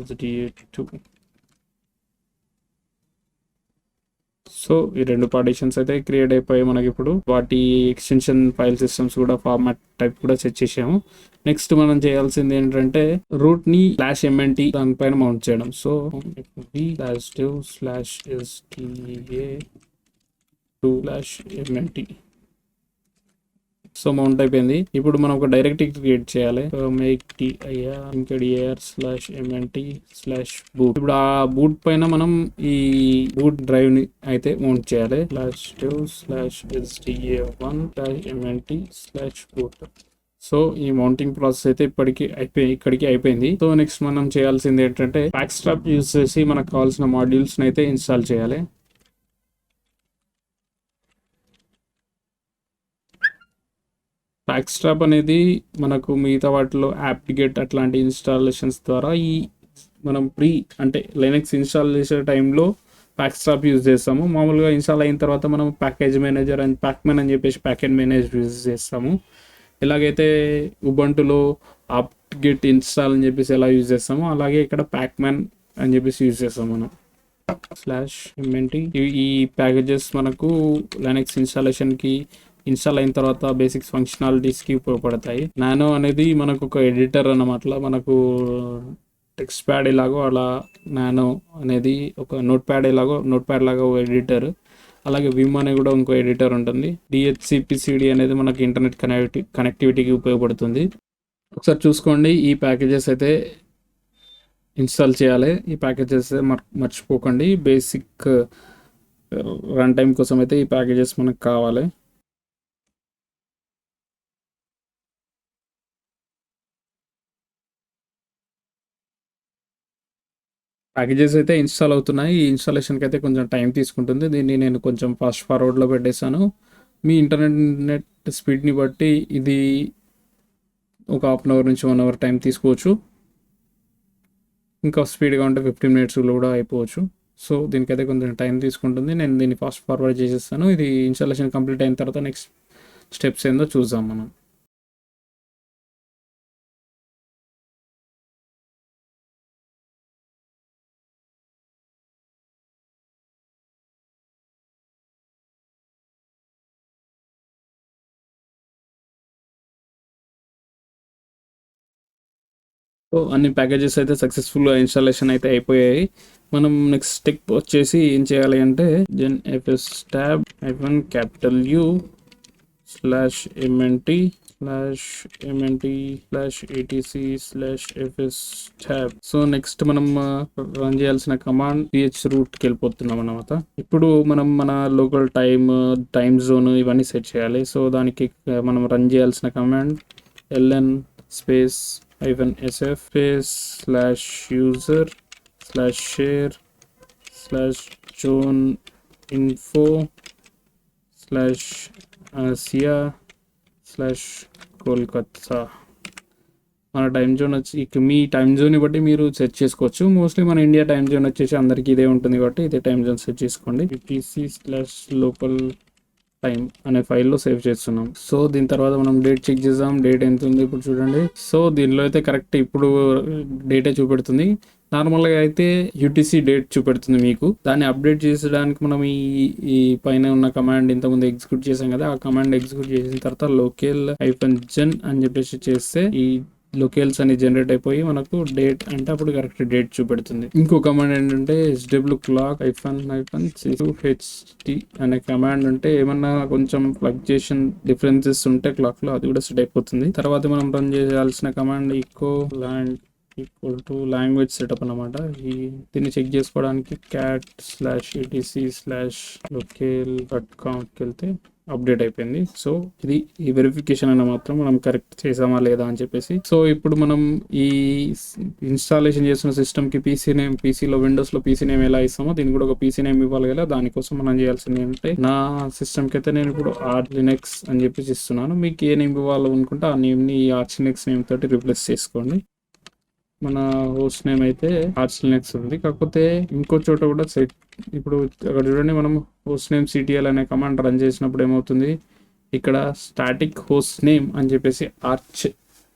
SDA2. సో ఈ 2 పార్టీషన్స్ అయితే క్రియేట్ అయిపోయి మనకి ఇప్పుడు వాటి ఎక్స్టెన్షన్ ఫైల్ సిస్టమ్స్ కూడా ఫార్మాట్ టైప్ కూడా సెట్ చేసాము. నెక్స్ట్ మనం చేయాల్సింది ఏంటంటే రూట్ ని /mnt దానిపైన మౌంట్ చేయడం. So /dev/sda2/mnt. సో మౌంట్ అయిపోయింది. ఇప్పుడు మనం ఒక డైరెక్టరీ క్రియేట్ చేయాలి. Make dir/mnt/boot. ఇప్పుడు ఆ బూట్ పైన మనం ఈ బూట్ డ్రైవ్ ని అయితే మౌంట్ చేయాలి. /dev/sda1/mnt/boot. సో ఈ మౌంటింగ్ ప్రాసెస్ అయితే ఇక్కడికి అయిపోయింది. సో నెక్స్ట్ మనం చేయాల్సింది ఏంటంటే ప్యాక్స్ట్రాప్ యూజ్ చేసి మనకు కావాల్సిన మాడ్యూల్స్ అయితే ఇన్స్టాల్ చేయాలి. ప్యాక్స్ట్రాప్ అనేది మనకు మిగతా వాటిలో apt-get అట్లాంటి ఇన్స్టాలేషన్స్ ద్వారా మనం అంటే లైనక్స్ ఇన్స్టాల్ చేసే టైంలో ప్యాక్స్ట్రాప్ యూజ్ చేస్తాము. మామూలుగా ఇన్స్టాల్ అయిన తర్వాత మనం ప్యాకేజ్ మేనేజర్ అండ్ ప్యాక్మెన్ అని చెప్పేసి ప్యాకేజ్ మేనేజర్ యూజ్ చేస్తాము. ఎలాగైతే ఉబంటులో apt-get ఇన్స్టాల్ అని చెప్పేసి ఎలా యూజ్ చేస్తామో అలాగే ఇక్కడ ప్యాక్మెన్ అని చెప్పేసి యూజ్ చేస్తాం మనం. /mnt ఈ ప్యాకేజెస్ మనకు లైనక్స్ ఇన్స్టాలేషన్కి ఇన్స్టాల్ అయిన తర్వాత బేసిక్స్ ఫంక్షనాలిటీస్కి ఉపయోగపడతాయి. నానో అనేది మనకు ఒక ఎడిటర్ అన్నమాట. మనకు టెక్స్ట్ ప్యాడ్ ఎలాగో అలా నానో అనేది ఒక నోట్ ప్యాడ్ లాగా ఒక ఎడిటర్. అలాగే విమ్ అనేది కూడా ఇంకో ఎడిటర్ ఉంటుంది. DHCP/CD అనేది మనకి ఇంటర్నెట్ కనెక్టివిటీకి ఉపయోగపడుతుంది. ఒకసారి చూసుకోండి, ఈ ప్యాకేజెస్ అయితే ఇన్స్టాల్ చేయాలి. ఈ ప్యాకేజెస్ మర్చిపోకండి. బేసిక్ రన్ టైం కోసం అయితే ఈ ప్యాకేజెస్ మనకు కావాలి. ప్యాకేజెస్ అయితే ఇన్స్టాల్ అవుతున్నాయి. ఈ ఇన్స్టాలేషన్కి అయితే కొంచెం టైం తీసుకుంటుంది. దీన్ని నేను కొంచెం ఫాస్ట్ ఫార్వర్డ్లో పెట్టేశాను. మీ ఇంటర్నెట్ స్పీడ్ని బట్టి ఇది ఒక 1/2 అవర్ నుంచి 1 అవర్ టైం తీసుకోవచ్చు. ఇంకా స్పీడ్గా ఉంటే 15 మినిట్స్లో కూడా అయిపోవచ్చు. సో దీనికైతే కొంచెం టైం తీసుకుంటుంది. నేను దీన్ని ఫాస్ట్ ఫార్వర్డ్ చేసేస్తాను. ఇది ఇన్స్టాలేషన్ కంప్లీట్ అయిన తర్వాత నెక్స్ట్ స్టెప్స్ ఏందో చూద్దాం మనం. సో అన్ని ప్యాకేజెస్ అయితే సక్సెస్ఫుల్గా ఇన్స్టాలేషన్ అయితే అయిపోయాయి. మనం నెక్స్ట్ స్టెప్ వచ్చేసి ఏం చేయాలి అంటే fs tab -u/mnt/etc/fs tab. So next మనం రన్ చేయాల్సిన కమాండ్ chroot/కి వెళ్ళిపోతున్నాం అన్నమాట. ఇప్పుడు మనం మన లోకల్ టైమ్ జోన్ ఇవన్నీ సెట్ చేయాలి. సో దానికి మనం రన్ చేయాల్సిన కమాండ్ ln -sf /user/share/zone-info/Asia/Kolkata. మన టైం జోన్ వచ్చి మీ టైం జోన్ని బట్టి మీరు సెట్ చేసుకోవచ్చు. మోస్ట్లీ మన ఇండియా టైం జోన్ వచ్చేసి అందరికీ ఇదే ఉంటుంది కాబట్టి ఇదే టైం జోన్ సెట్ చేసుకోండి. pc/local టైం అనే ఫైల్లో సేవ్ చేస్తున్నాం. సో దీని తర్వాత మనం డేట్ చెక్ చేద్దాం. డేట్ ఎంత ఉంది ఇప్పుడు చూడండి. సో దీనిలో అయితే కరెక్ట్ ఇప్పుడు డేటే చూపెడుతుంది. నార్మల్గా అయితే UTC డేట్ చూపెడుతుంది మీకు. దాన్ని అప్డేట్ చేసడానికి మనం ఈ పైన ఉన్న కమాండ్ ఇంతకుముందు ఎగ్జిక్యూట్ చేసాం కదా, ఆ కమాండ్ ఎగ్జిక్యూట్ చేసిన తర్వాత locale-gen అని చెప్పేసి చేస్తే ఈ లొకేల్స్ అని జనరేట్ అయిపోయి మనకు డేట్ అంటే అప్పుడు కరెక్ట్ డేట్ చూపెడుతుంది. ఇంకో కమాండ్ ఏంటంటే swclock-c2ht అనే కమాండ్ ఉంటే ఏమన్నా కొంచెం ఫ్లక్చుయేషన్ డిఫరెన్సెస్ ఉంటే క్లాక్ లో అది కూడా సెట్ అయిపోతుంది. తర్వాత మనం రన్ చేయాల్సిన కమాండ్ లాంగ్వేజ్ సెటప్ అనమాట. దీన్ని చెక్ చేసుకోవడానికి cat/etc/locale.conf వెళ్తే అప్డేట్ అయిపోయింది. సో ఇది ఈ వెరిఫికేషన్ అన్న మాత్రం మనం కరెక్ట్ చేసామా లేదా అని చెప్పేసి. సో ఇప్పుడు మనం ఈ ఇన్స్టాలేషన్ చేసిన సిస్టమ్కి పీసీలో విండోస్లో పీసీ నేమ్ ఎలా ఇస్తామో దీనికి కూడా ఒక పీసీ నేమ్ ఇవ్వాలి కదా. దానికోసం మనం చేయాల్సింది ఏంటంటే నా సిస్టమ్కి అయితే నేను ఇప్పుడు ఆర్చ్-లినక్స్ అని చెప్పేసి ఇస్తున్నాను. మీకు ఏ నేమ్ ఇవ్వాలనుకుంటే ఆ నేమ్ని ఈ ఆర్చ్-లినక్స్ నేమ్ తోటి రిప్లేస్ చేసుకోండి. మన హోస్ట్ నేమ్ అయితే ఆర్చ్ లినక్స్ ఉంది. కాకపోతే ఇంకో చోట కూడా సెట్, ఇప్పుడు అక్కడ చూడండి, మనం హోస్ట్ నేమ్ సిటిఎల్ అనే కమాండ్ రన్ చేసినప్పుడు ఏమవుతుంది, ఇక్కడ స్టాటిక్ హోస్ట్ నేమ్ అని చెప్పేసి ఆర్చ్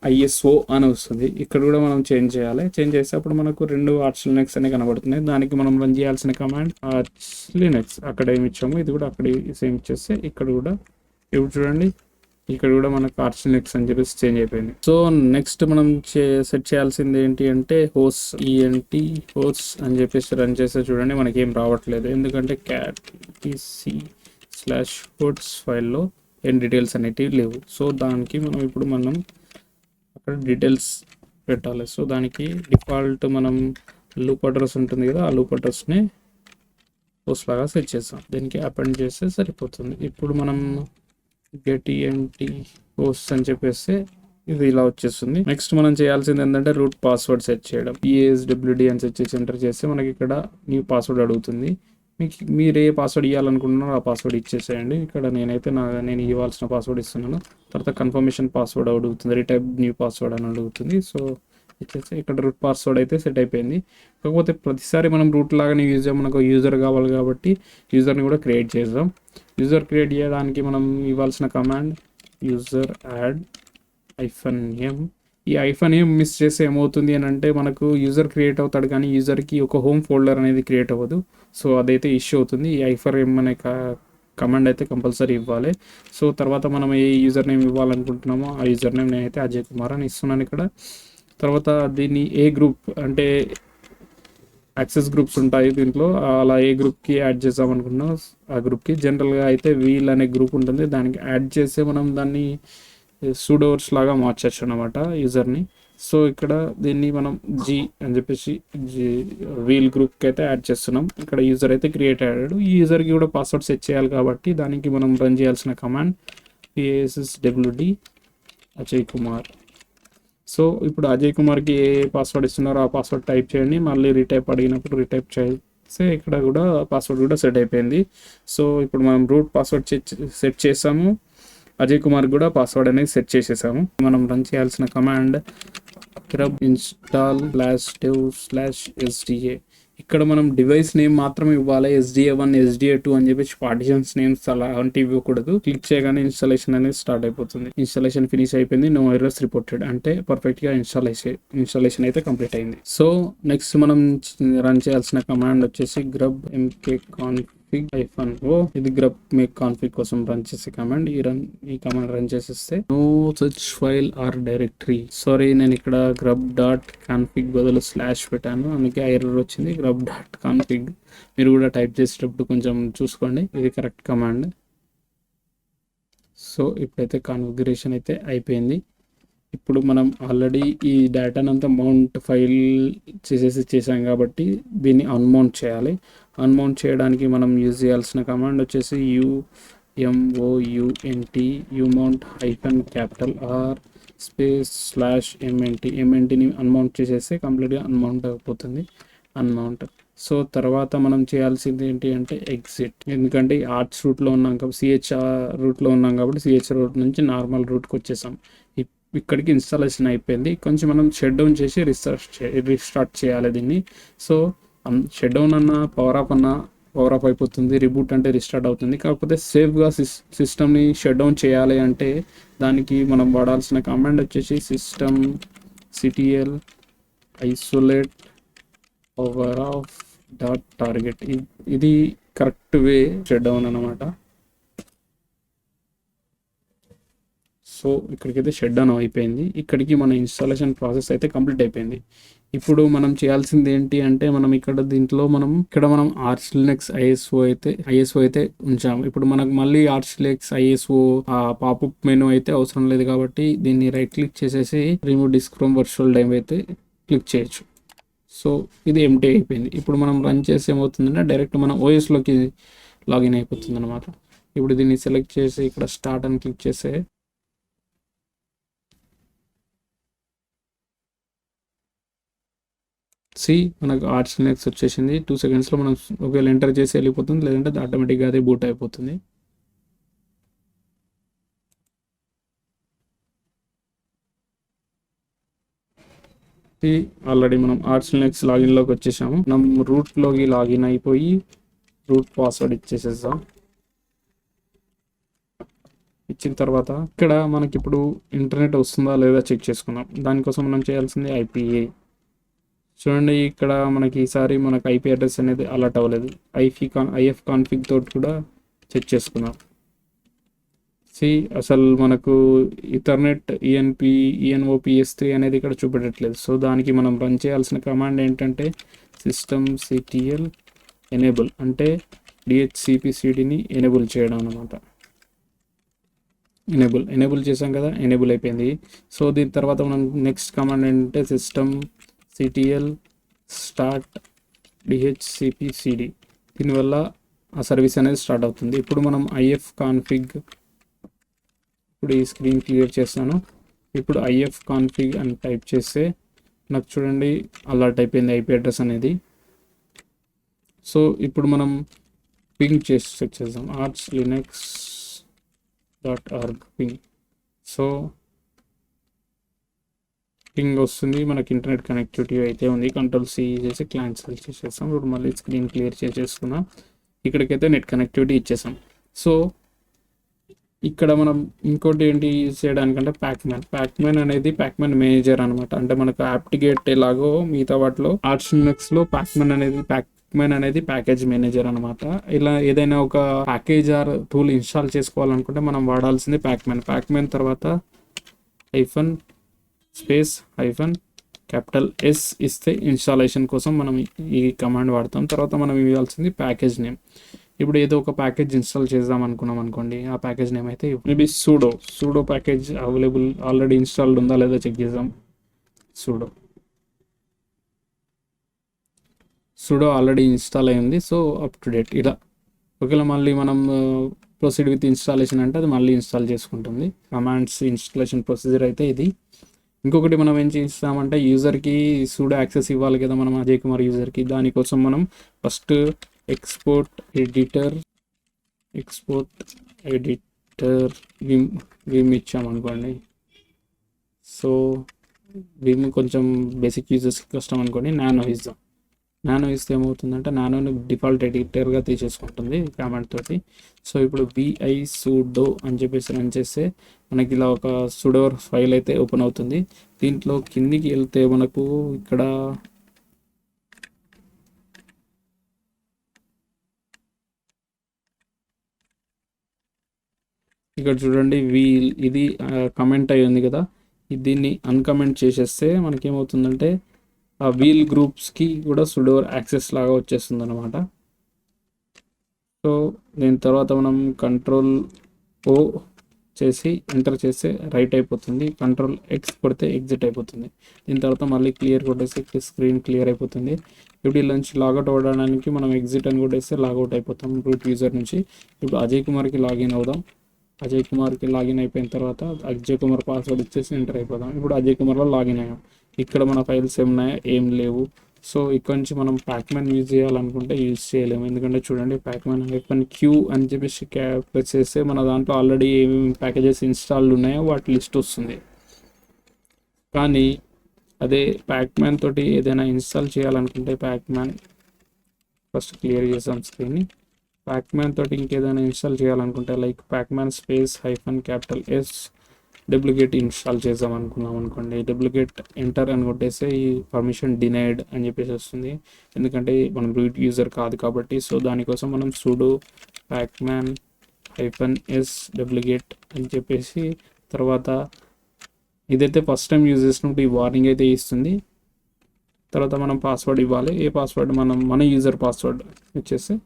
ఐఎస్ఓ అని వస్తుంది. ఇక్కడ కూడా మనం చేంజ్ చేయాలి. చేంజ్ చేస్తే అప్పుడు మనకు 2 ఆర్చ్ లినక్స్ అనే కనబడుతున్నాయి. దానికి మనం రన్ చేయాల్సిన కమాండ్ ఆర్చ్ లినక్స్, అక్కడ ఏమి ఇచ్చాము ఇది కూడా అక్కడ సేమ్ ఇచ్చేస్తే ఇక్కడ కూడా ఇప్పుడు చూడండి, ఇక్కడ కూడా మనకు ఆర్చ్ లినక్స్ అని చెప్పేసి చేంజ్ అయిపోయింది. సో నెక్స్ట్ మనం సెట్ చేయాల్సింది ఏంటి అంటే హోస్ట్ ఈఎన్టీ హోస్ట్ అని చెప్పేసి రన్ చేస్తే చూడండి మనకి ఏం రావట్లేదు. ఎందుకంటే క్యాట్ /hosts ఫైల్లో ఏం డీటెయిల్స్ అనేటివి లేవు. సో దానికి మనం అక్కడ డీటెయిల్స్ పెట్టాలి. సో దానికి డిఫాల్ట్ మనం లూప్ అడ్రస్ ఉంటుంది కదా, ఆ లూప్ అడ్రస్ని హోస్ట్ లాగా సెట్ చేస్తాం. దీనికి అపెండ్ చేస్తే సరిపోతుంది. ఇప్పుడు మనం గెట్ ఈఎన్టీ హోస్ట్ అని చెప్పేస్తే ఇది ఇలా వచ్చేస్తుంది. నెక్స్ట్ మనం చేయాల్సింది ఏంటంటే రూట్ పాస్వర్డ్ సెట్ చేయడం. PASWD అని సెట్ చేసి ఎంటర్ చేస్తే మనకి ఇక్కడ న్యూ పాస్వర్డ్ అడుగుతుంది. మీరు ఏ పాస్వర్డ్ ఇవ్వాలనుకుంటున్నారో ఆ పాస్వర్డ్ ఇచ్చేసేయండి. ఇక్కడ నేను ఇవ్వాల్సిన పాస్వర్డ్ ఇస్తున్నాను. తర్వాత కన్ఫర్మేషన్ పాస్వర్డ్ అడుగుతుంది, రీటైప్ న్యూ పాస్వర్డ్ అని అడుగుతుంది. సో ఇచ్చేస్తే ఇక్కడ రూట్ పాస్వర్డ్ అయితే సెట్ అయిపోయింది. కాకపోతే ప్రతిసారి మనం రూట్ లాగానే యూజ్ చేయాలి, మనకు యూజర్ కావాలి కాబట్టి యూజర్ని కూడా క్రియేట్ చేద్దాం. యూజర్ క్రియేట్ చేయడానికి మనం ఇవ్వాల్సిన కమాండ్ యూజర్ యాడ్ -m. ఈ -m మిస్ చేస్తే ఏమవుతుంది అని అంటే మనకు యూజర్ క్రియేట్ అవుతాడు కానీ యూజర్కి ఒక హోమ్ ఫోల్డర్ అనేది క్రియేట్ అవ్వదు. సో అదైతే ఇష్యూ అవుతుంది. ఈ -m అనే కమాండ్ అయితే కంపల్సరీ ఇవ్వాలి. సో తర్వాత మనం ఏ యూజర్ నేమ్ ఇవ్వాలనుకుంటున్నామో ఆ యూజర్ నేమ్ నేనైతే అజయ్ కుమార్ అని ఇస్తున్నాను ఇక్కడ. తర్వాత దీన్ని ఏ గ్రూప్ అంటే యాక్సెస్ గ్రూప్స్ ఉంటాయి దీంట్లో, అలా ఏ గ్రూప్కి యాడ్ చేద్దాం అనుకున్నాం ఆ గ్రూప్కి. జనరల్గా అయితే వీల్ అనే గ్రూప్ ఉంటుంది, దానికి యాడ్ చేస్తే మనం దాన్ని సూడోవర్స్ లాగా మార్చచ్చు అనమాట యూజర్ని. సో ఇక్కడ దీన్ని మనం జీ అని చెప్పేసి వీల్ గ్రూప్కి అయితే యాడ్ చేస్తున్నాం. ఇక్కడ యూజర్ అయితే క్రియేట్ అయ్యాడు. ఈ యూజర్కి కూడా పాస్వర్డ్ సెట్ చేయాలి కాబట్టి దానికి మనం రన్ చేయాల్సిన command PASWD Ajay Kumar. So ఇప్పుడు అజయ్ కుమార్కి ఏ పాస్వర్డ్ ఇస్తున్నారో ఆ పాస్వర్డ్ టైప్ చేయండి. మళ్ళీ రీటైప్ అడిగినప్పుడు రీటైప్ చేస్తే ఇక్కడ కూడా పాస్వర్డ్ కూడా సెట్ అయిపోయింది. సో ఇప్పుడు మనం రూట్ పాస్వర్డ్ సెట్ చేసాము, అజయ్ కుమార్ కూడా పాస్వర్డ్ అనేది సెట్ చేసేసాము. మనం రన్ చేయాల్సిన కమాండ్ grub install /dev/sda. ఇక్కడ మనం డివైస్ నేమ్ మాత్రమే ఇవ్వాలి. SDA1 SDA2 అని చెప్పేసి పార్టిషన్స్ నేమ్స్ అలాంటివి ఇవ్వకూడదు. క్లిక్ చేయగానే ఇన్స్టాలేషన్ అనేది స్టార్ట్ అయిపోతుంది. ఇన్స్టాలేషన్ ఫినిష్ అయిపోయింది, నో ఎర్రర్స్ రిపోర్టెడ్ అంటే పర్ఫెక్ట్గా ఇన్స్టాలేషన్ అయితే కంప్లీట్ అయింది. సో నెక్స్ట్ మనం రన్ చేయాల్సిన కమాండ్ వచ్చేసి grub mkconfig -o. ఇది grub make config కోసం రన్ చేసే కమాండ్. ఈ కమాండ్ రన్ చేసేస్తే no such file or directory. Sorry, నేను ఇక్కడ grub.config బదులు స్లాష్ పెట్టాను, అందుకే ఎర్రర్ వచ్చింది. grub.config మీరు కూడా టైప్ చేసేటప్పుడు కొంచెం చూసుకోండి, ఇది కరెక్ట్ కమాండ్. సో ఇప్పుడైతే కాన్ఫిగరేషన్ అయితే అయిపోయింది. ఇప్పుడు మనం ఆల్రెడీ ఈ డేటాను అంతా మౌంట్ ఫైల్ చేసాం కాబట్టి దీన్ని అన్మౌంట్ చేయాలి. అన్మౌంట్ చేయడానికి మనం యూజ్ చేయాల్సిన కమాండ్ వచ్చేసి umount umount -R /mntని అన్మౌంట్ చేసేస్తే కంప్లీట్గా అన్మౌంట్ అయిపోతుంది. అన్మౌంట్. సో తర్వాత మనం చేయాల్సింది ఏంటి అంటే ఎగ్జిట్. ఎందుకంటే ఆర్చ్ రూట్లో ఉన్నాం కాబట్టి CH రూట్లో ఉన్నాం కాబట్టి CH రూట్ నుంచి నార్మల్ రూట్కి వచ్చేసాం. ఇక్కడికి ఇన్స్టాలేషన్ అయిపోయింది. కొంచెం మనం షట్ డౌన్ చేసి రీస్టార్ట్ చేయాలి దీన్ని. సో షట్ డౌన్ అన్నా పవర్ ఆఫ్ అయిపోతుంది, రిబూట్ అంటే రీస్టార్ట్ అవుతుంది. కాకపోతే సేఫ్గా సిస్టమ్ని షట్ డౌన్ చేయాలి అంటే దానికి మనం వాడాల్సిన కమాండ్ వచ్చేసి systemctl isolate power-off.target. ఇది కరెక్ట్ వే షట్ డౌన్ అనమాట. సో ఇక్కడికైతే షట్ డౌన్ అయిపోయింది. ఇక్కడికి మన ఇన్స్టాలేషన్ ప్రాసెస్ అయితే కంప్లీట్ అయిపోయింది. ఇప్పుడు మనం చేయాల్సింది ఏంటి అంటే మనం ఇక్కడ మనం ఆర్చ్ లినక్స్ ISO అయితే ఉంచాము. ఇప్పుడు మనకు మళ్ళీ Arch Linux ISO popup menu అయితే అవసరం లేదు కాబట్టి దీన్ని రైట్ క్లిక్ చేసేసి రిమూవ్ డిస్క్ ఫ్రమ్ వర్చువల్ డైమ్ అయితే క్లిక్ చేయొచ్చు. సో ఇది ఎంటీ అయిపోయింది. ఇప్పుడు మనం రన్ చేసి ఏమవుతుందంటే డైరెక్ట్ మన OSలోకి లాగిన్ అయిపోతుంది అనమాట. ఇప్పుడు దీన్ని సెలెక్ట్ చేసి ఇక్కడ స్టార్ట్ అని క్లిక్ చేస్తే మనకు ఆర్చ్ లినక్స్ వచ్చేసింది. 2 సెకండ్స్లో మనం ఒకవేళ ఎంటర్ చేసి వెళ్ళిపోతుంది, లేదంటే ఆటోమేటిక్గా అదే బూట్ అయిపోతుంది. ఆల్రెడీ మనం ఆర్ట్స్ లినక్స్ లాగిన్లోకి వచ్చేసాము. మనం రూట్లోకి లాగిన్ అయిపోయి రూట్ పాస్వర్డ్ ఇచ్చేసేద్దాం. ఇచ్చిన తర్వాత ఇక్కడ మనకి ఇప్పుడు ఇంటర్నెట్ వస్తుందా లేదా చెక్ చేసుకుందాం. దానికోసం మనం చేయాల్సింది ఐపీఏ. చూడండి ఇక్కడ మనకి ఈసారి మనకు ఐపీ అడ్రస్ అనేది అలర్ట్ అవ్వలేదు. ఐఎఫ్ కాన్ఫిగ్ తోటి కూడా చెక్ చేసుకుందాం. అసలు మనకు ఇథర్నెట్ ఈఎన్ఓపిఎస్3 అనేది ఇక్కడ చూపెట్టట్లేదు. సో దానికి మనం రన్ చేయాల్సిన కమాండ్ ఏంటంటే systemctl ఎనేబుల్, అంటే డిహెచ్సిపిసిడిని ఎనేబుల్ చేయడం అనమాట. ఎనేబుల్ చేసాం కదా, ఎనేబుల్ అయిపోయింది. సో దీని తర్వాత మనం నెక్స్ట్ కమాండ్ ఏంటంటే systemctl స్టార్ట్ డిహెచ్సిపిసిడి. దీనివల్ల ఆ సర్వీస్ అనేది స్టార్ట్ అవుతుంది. ఇప్పుడు మనం ఐఎఫ్ కాన్ఫిగ్, ఇప్పుడు ఈ స్క్రీన్ క్లియర్ చేస్తాను. ఇప్పుడు ఐఎఫ్ కాన్ఫిగ్ అని టైప్ చేస్తే నాకు చూడండి అలర్ట్ అయిపోయింది ఐపీ అడ్రస్ అనేది. సో ఇప్పుడు మనం పింగ్ చేసి చెక్ చేద్దాం. archlinux.org ping. సో పింగ్ వస్తుంది, మనకి ఇంటర్నెట్ కనెక్టివిటీ అయితే ఉంది. Ctrl+C చేసి క్లయింట్ సెలెక్ట్ చేసేస్తాం. ఇప్పుడు మళ్ళీ స్క్రీన్ క్లియర్ చేసేసుకుందాం. ఇక్కడికైతే నెట్ కనెక్టివిటీ ఇచ్చేసాం. సో ఇక్కడ మనం ఇంకోటి ఏంటి యూజ్ చేయడానికంటే ప్యాక్మ్యాన్ అనేది ప్యాక్మ్యాన్ మేనేజర్ అనమాట. అంటే మనకు యాప్టిగేట్ ఎలాగో మిగతా వాటిలో ఆర్ట్స్ లినక్స్లో ప్యాక్మ్యాన్ అనేది ప్యాకేజ్ మేనేజర్ అనమాట. ఇలా ఏదైనా ఒక ప్యాకేజ్ ఆర్ టూల్ ఇన్స్టాల్ చేసుకోవాలనుకుంటే మనం వాడాల్సింది ప్యాక్మ్యాన్ తర్వాత -S ఇస్తే ఇన్స్టాలేషన్ కోసం మనం ఈ కమాండ్ వాడతాం. తర్వాత మనం ఇవ్వాల్సింది ప్యాకేజ్ నేమ్. ఇప్పుడు ఏదో ఒక ప్యాకేజ్ ఇన్స్టాల్ చేద్దాం అనుకున్నాం అనుకోండి, ఆ ప్యాకేజ్ నేమ్ అయితే maybe pseudo package available already installed ఉందా లేదా చెక్ చేద్దాం. సూడో ఆల్రెడీ ఇన్స్టాల్ అయింది. So up to date. ఇలా ఒకవేళ మళ్ళీ మనం ప్రొసీడ్ విత్ ఇన్స్టాలేషన్ అంటే అది మళ్ళీ ఇన్స్టాల్ చేసుకుంటుంది. కమాండ్స్ ఇన్స్టాలేషన్ ప్రొసీజర్ అయితే ఇది. ఇంకొకటి మనం ఏం చేస్తామంటే యూజర్కి సూడో యాక్సెస్ ఇవ్వాలి కదా మనం అజయ్ కుమార్ యూజర్కి. దానికోసం మనం ఫస్ట్ ఎక్స్పోర్ట్ ఎడిటర్ విమ్ ఇచ్చామనుకోండి. సో విమ్ కొంచెం బేసిక్ యూజర్స్కి కష్టం అనుకోండి, నానో ఇద్దాం. నానో ఇస్తే ఏమవుతుందంటే నానోని డిఫాల్ట్ ఎడిటర్గా తీసేసుకుంటుంది కమాండ్ తోటి. సో ఇప్పుడు vi sudo అని చెప్పేసి రన్ చేస్తే మనకి ఇలా ఒక sudo ఫైల్ అయితే ఓపెన్ అవుతుంది. దీంట్లో కిందికి వెళ్తే మనకు ఇక్కడ చూడండి ఇది కమెంట్ అయ్యి ఉంది కదా, దీన్ని అన్కమెంట్ చేసేస్తే మనకేమవుతుందంటే ఆ వీల్ గ్రూప్స్కి కూడా sudo యాక్సెస్ లాగా వచ్చేస్తుంది అనమాట. సో దీని తర్వాత మనం Ctrl+O చేసి ఎంటర్ చేస్తే రైట్ అయిపోతుంది, Ctrl+X కొడితే ఎగ్జిట్ అయిపోతుంది. దీని తర్వాత మళ్ళీ క్లియర్ కొట్టేస్తే స్క్రీన్ క్లియర్ అయిపోతుంది. ఇప్పుడు ఇలా నుంచి లాగౌట్ అవ్వడానికి మనం ఎగ్జిట్ అని కొట్టేస్తే లాగౌట్ అయిపోతాం రూట్ యూజర్ నుంచి. ఇప్పుడు అజయ్ కుమార్కి లాగిన్ అవుదాం. అజయ్ కుమార్కి లాగిన్ అయిపోయిన తర్వాత అజయ్ కుమార్ పాస్వర్డ్ ఇచ్చేసి ఎంటర్ అయిపోదాం. ఇప్పుడు అజయ్ కుమార్లో లాగిన్ అయ్యాం. ఇక్కడ మన ఫైల్స్ ఏమున్నాయా, ఏం లేవు. సో ఇక్కడ నుంచి మనం ప్యాక్మ్యాన్ యూజ్ చేయాలనుకుంటే యూజ్ చేయలేము. ఎందుకంటే చూడండి ప్యాక్మ్యాన్ -Q అని చెప్పేసి ప్రెస్ చేస్తే మన దాంట్లో ఆల్రెడీ ఏమేమి ప్యాకేజెస్ ఇన్స్టాల్డ్ ఉన్నాయో వాటి లిస్ట్ వస్తుంది. కానీ అదే ప్యాక్మ్యాన్ తోటి ఏదైనా ఇన్స్టాల్ చేయాలనుకుంటే ప్యాక్మ్యాన్ ఫస్ట్ క్లియర్ చేసాం స్క్రీన్ని. ప్యాక్మ్యాన్ తోటి ఇంకేదైనా ఇన్స్టాల్ చేయాలనుకుంటే లైక్ ప్యాక్మ్యాన్ -S డూప్లికేట్ ఇన్స్టాల్ చేద్దాం అనుకున్నాం అనుకోండి. డూప్లికేట్ ఎంటర్ అని కొట్టేస్తే ఈ పర్మిషన్ డినైడ్ అని చెప్పేసి వస్తుంది, ఎందుకంటే మనం రూట్ యూజర్ కాదు కాబట్టి. సో దానికోసం మనం sudo pacman -S డూప్లికేట్ అని చెప్పేసి తర్వాత ఇదైతే ఫస్ట్ టైం యూజ్ చేసినప్పుడు ఈ వార్నింగ్ అయితే ఇస్తుంది. తర్వాత మనం పాస్వర్డ్ ఇవ్వాలి. ఏ పాస్వర్డ్ మన యూజర్ పాస్వర్డ్ ఇచ్చేస్తే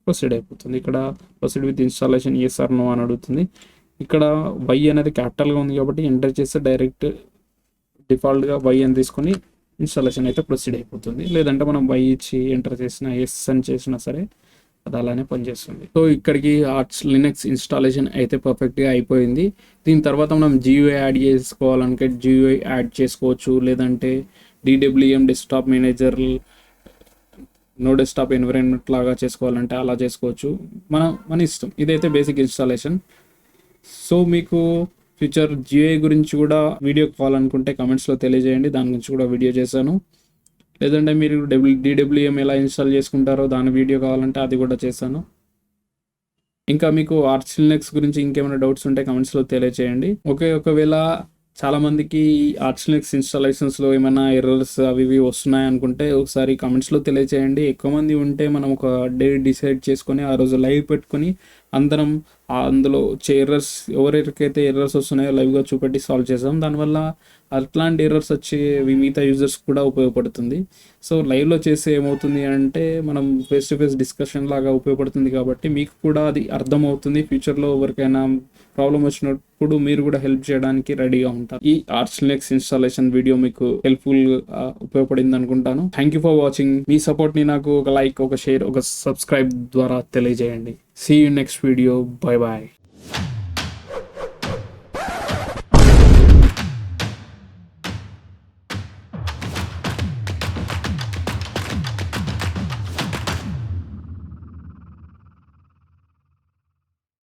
ప్రొసీడ్ అయిపోతుంది. ఇక్కడ proceed with installation yes or no అని అడుగుతుంది. ఇక్కడ y అనేది క్యాపిటల్గా ఉంది కాబట్టి ఎంటర్ చేస్తే డైరెక్ట్ డిఫాల్ట్గా y అని తీసుకొని ఇన్స్టాలేషన్ అయితే ప్రొసీడ్ అయిపోతుంది. లేదంటే మనం y ఇచ్చి ఎంటర్ చేసిన ఎస్ అని చేసినా సరే అది అలానే పనిచేస్తుంది. సో ఇక్కడికి ఆర్ట్స్ లినక్స్ ఇన్స్టాలేషన్ అయితే పర్ఫెక్ట్గా అయిపోయింది. దీని తర్వాత మనం GUI యాడ్ చేసుకోవాలంటే GUI యాడ్ చేసుకోవచ్చు, లేదంటే DWM desktop manager no desktop environment లాగా చేసుకోవాలంటే అలా చేసుకోవచ్చు, మన ఇష్టం. ఇదైతే బేసిక్ ఇన్స్టాలేషన్. సో మీకు ఫ్యూచర్ జిఐ గురించి కూడా వీడియో కావాలనుకుంటే కమెంట్స్లో తెలియజేయండి, దాని గురించి కూడా వీడియో చేశాను. లేదంటే మీరు DWM ఎలా ఇన్స్టాల్ చేసుకుంటారో దాని వీడియో కావాలంటే అది కూడా చేశాను. ఇంకా మీకు ఆర్చ్ లినక్స్ గురించి ఇంకేమైనా డౌట్స్ ఉంటే కమెంట్స్లో తెలియజేయండి. ఒకవేళ చాలామందికి ఆర్చ్ లినక్స్ ఇన్స్టాలేషన్స్లో ఏమైనా ఎర్రర్స్ అవి ఇవి వస్తున్నాయి అనుకుంటే ఒకసారి కమెంట్స్లో తెలియజేయండి. ఎక్కువ మంది ఉంటే మనం ఒక డే డిసైడ్ చేసుకొని ఆ రోజు లైవ్ పెట్టుకొని అందరం అందులో వచ్చే ఎర్రర్స్ ఎవరెవరికైతే ఎర్రర్స్ వస్తున్నాయో లైవ్గా చూపెట్టి సాల్వ్ చేసాం. దానివల్ల అట్లాంటి ఎర్రర్స్ వచ్చి మిగతా యూజర్స్ కూడా ఉపయోగపడుతుంది. సో లైవ్లో చేస్తే ఏమవుతుంది అంటే మనం ఫేస్ టు ఫేస్ డిస్కషన్ లాగా ఉపయోగపడుతుంది కాబట్టి మీకు కూడా అది అర్థమవుతుంది. ఫ్యూచర్లో ఎవరికైనా ప్రాబ్లం వచ్చినప్పుడు మీరు కూడా హెల్ప్ చేయడానికి రెడీగా ఉంటారు. ఈ ఆర్చ్ లినక్స్ ఇన్స్టాలేషన్ వీడియో మీకు హెల్ప్ఫుల్ ఉపయోగపడింది అనుకుంటాను. Thank you for watching. మీ సపోర్ట్ని నాకు ఒక లైక్, ఒక షేర్, ఒక సబ్స్క్రైబ్ ద్వారా తెలియజేయండి. See you next video. Bye bye.